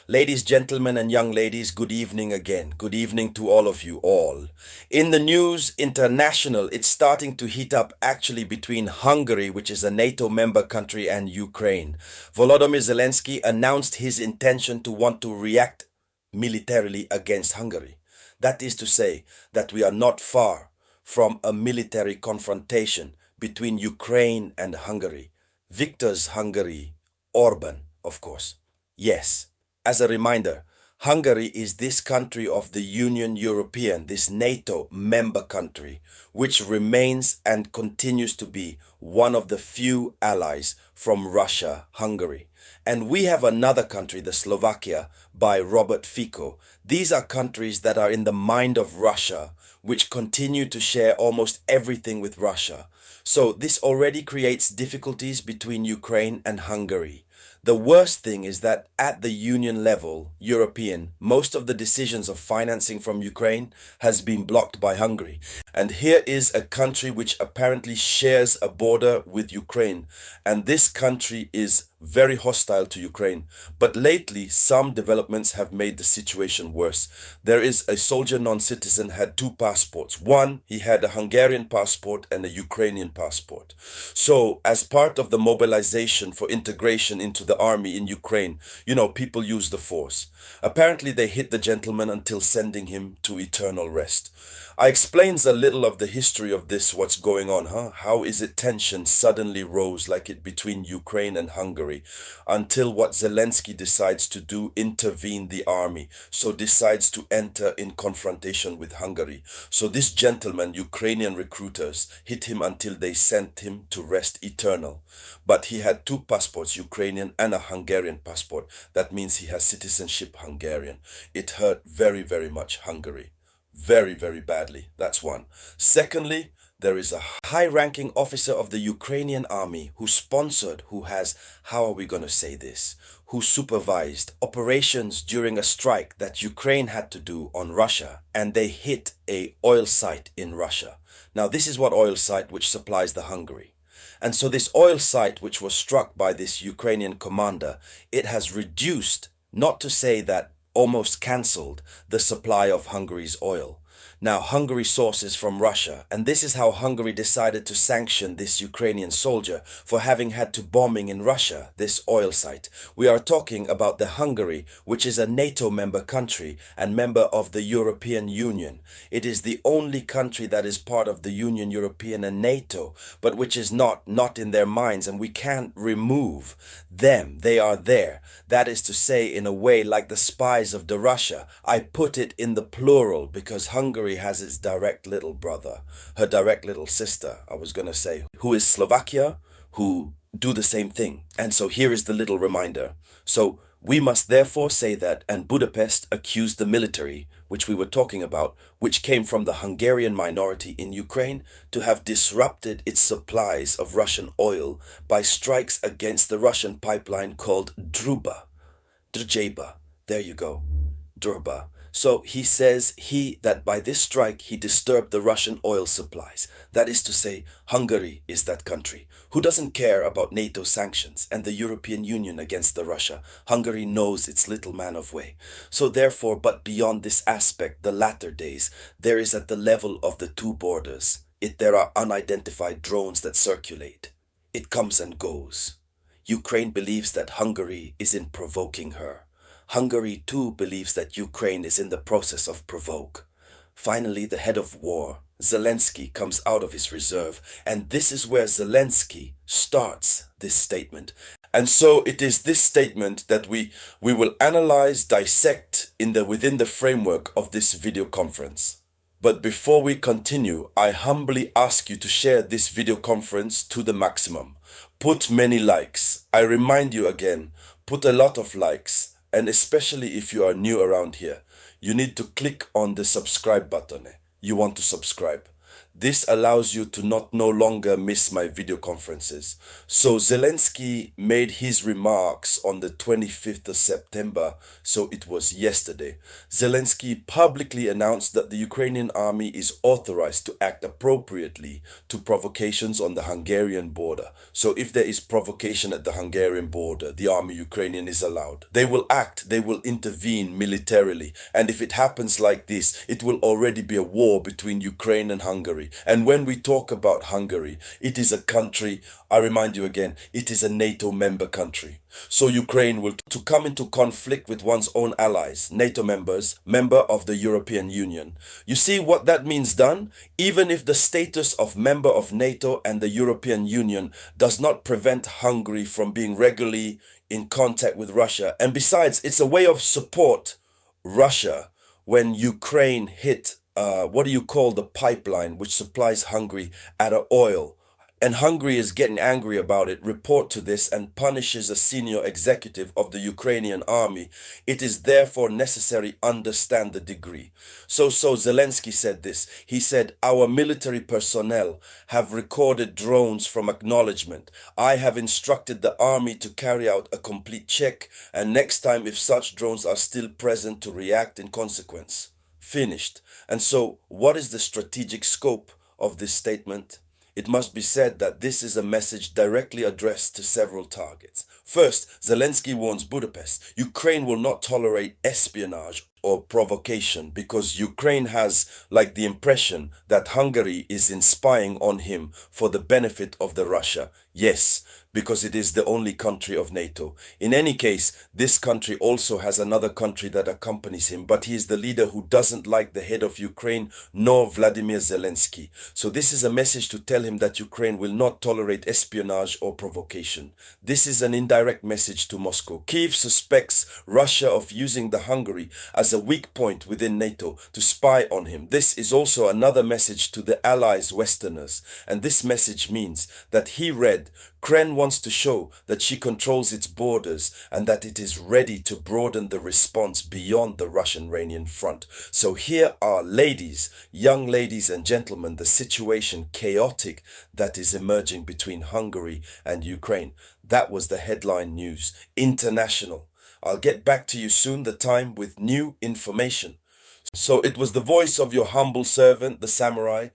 Ladies, gentlemen, and young ladies, good evening again. Good evening to all of you all. In the news international, it's starting to heat up actually between Hungary, which is a NATO member country, and Ukraine. Volodymyr Zelensky announced his intention to want to react militarily against Hungary. That is to say that we are not far from a military confrontation between Ukraine and Hungary. Victor's Hungary, Orban, of course. Yes. As a reminder, Hungary is this country of the Union European, this NATO member country, which remains and continues to be one of the few allies from Russia, Hungary. And we have another country, the Slovakia, by Robert Fico. These are countries that are in the mind of Russia, which continue to share almost everything with Russia. So this already creates difficulties between Ukraine and Hungary. The worst thing is that at the Union level, European, most of the decisions of financing from Ukraine has been blocked by Hungary. And here is a country which apparently shares a border with Ukraine. And this country is very hostile to Ukraine. But lately, some developments have made the situation worse. There is a soldier non-citizen had two passports. One, he had a Hungarian passport and a Ukrainian passport. So as part of the mobilization for integration into the army in Ukraine, people use the force. Apparently they hit the gentleman until sending him to eternal rest. I explains a little of the history of this, what's going on, How is it tension suddenly rose like it between Ukraine and Hungary until what Zelensky decides to do, intervene the army, so decides to enter in confrontation with Hungary. So this gentleman, Ukrainian recruiters, hit him until they sent him to rest eternal. But he had two passports, Ukrainian and a Hungarian passport. That means he has citizenship Hungarian. It hurt very, very much Hungary. Very, very badly. That's one. Secondly, there is a high-ranking officer of the Ukrainian army who sponsored, who has, how are we going to say this, who supervised operations during a strike that Ukraine had to do on Russia, and they hit a oil site in Russia. Now, this is what oil site which supplies the Hungary. And so this oil site which was struck by this Ukrainian commander, it has reduced, not to say that almost cancelled, the supply of Hungary's oil. Now, Hungary sources from Russia, and this is how Hungary decided to sanction this Ukrainian soldier for having had to bombing in Russia, this oil site. We are talking about the Hungary, which is a NATO member country and member of the European Union. It is the only country that is part of the Union European and NATO, but which is not in their minds, and we can't remove them. They are there. That is to say, in a way, like the spies of the Russia. I put it in the plural because Hungary has its direct little brother, her direct little sister, I was going to say, who is Slovakia, who do the same thing. And so here is the little reminder. So we must therefore say that, and Budapest accused the military, which we were talking about, which came from the Hungarian minority in Ukraine, to have disrupted its supplies of Russian oil by strikes against the Russian pipeline called Drujba. There you go, Drba. So he says that by this strike he disturbed the Russian oil supplies. That is to say, Hungary is that country who doesn't care about NATO sanctions and the European Union against the Russia. Hungary knows its little man of way. So therefore, but beyond this aspect, the latter days, there is at the level of the two borders, there are unidentified drones that circulate. It comes and goes. Ukraine believes that Hungary is in provoking her. Hungary too believes that Ukraine is in the process of provoke. Finally, the head of war, Zelensky, comes out of his reserve, and this is where Zelensky starts this statement. And so it is this statement that we will analyze, dissect within the framework of this video conference. But before we continue, I humbly ask you to share this video conference to the maximum. Put many likes. I remind you again, put a lot of likes. And especially if you are new around here, you need to click on the subscribe button. You want to subscribe. This allows you to no longer miss my video conferences. So Zelensky made his remarks on the 25th of September, so it was yesterday. Zelensky publicly announced that the Ukrainian army is authorized to act appropriately to provocations on the Hungarian border. So if there is provocation at the Hungarian border, the army Ukrainian is allowed. They will act, they will intervene militarily. And if it happens like this, it will already be a war between Ukraine and Hungary. And when we talk about Hungary, it is a country, I remind you again, it is a NATO member country. So Ukraine will to come into conflict with one's own allies, NATO members, member of the European Union. You see what that means done? Even if the status of member of NATO and the European Union does not prevent Hungary from being regularly in contact with Russia. And besides, it's a way of support Russia when Ukraine hit what do you call the pipeline which supplies Hungary at oil. And Hungary is getting angry about it, report to this and punishes a senior executive of the Ukrainian army. It is therefore necessary understand the degree. So Zelensky said this. He said, our military personnel have recorded drones from acknowledgement. I have instructed the army to carry out a complete check, and next time if such drones are still present to react in consequence. Finished. And so what is the strategic scope of this statement? It must be said that this is a message directly addressed to several targets. First, Zelensky warns Budapest, Ukraine will not tolerate espionage or provocation because Ukraine has like the impression that Hungary is spying on him for the benefit of the Russia. Yes, because it is the only country of NATO. In any case, this country also has another country that accompanies him, but he is the leader who doesn't like the head of Ukraine, nor Vladimir Zelensky. So this is a message to tell him that Ukraine will not tolerate espionage or provocation. This is an indirect message to Moscow. Kiev suspects Russia of using the Hungary as a weak point within NATO to spy on him. This is also another message to the allies, Westerners. And this message means that he read, Kremlin wants to show that she controls its borders and that it is ready to broaden the response beyond the Russian-Iranian front. So here are ladies, young ladies and gentlemen, the situation chaotic that is emerging between Hungary and Ukraine. That was the headline news, international. I'll get back to you soon, the time with new information. So it was the voice of your humble servant, the samurai.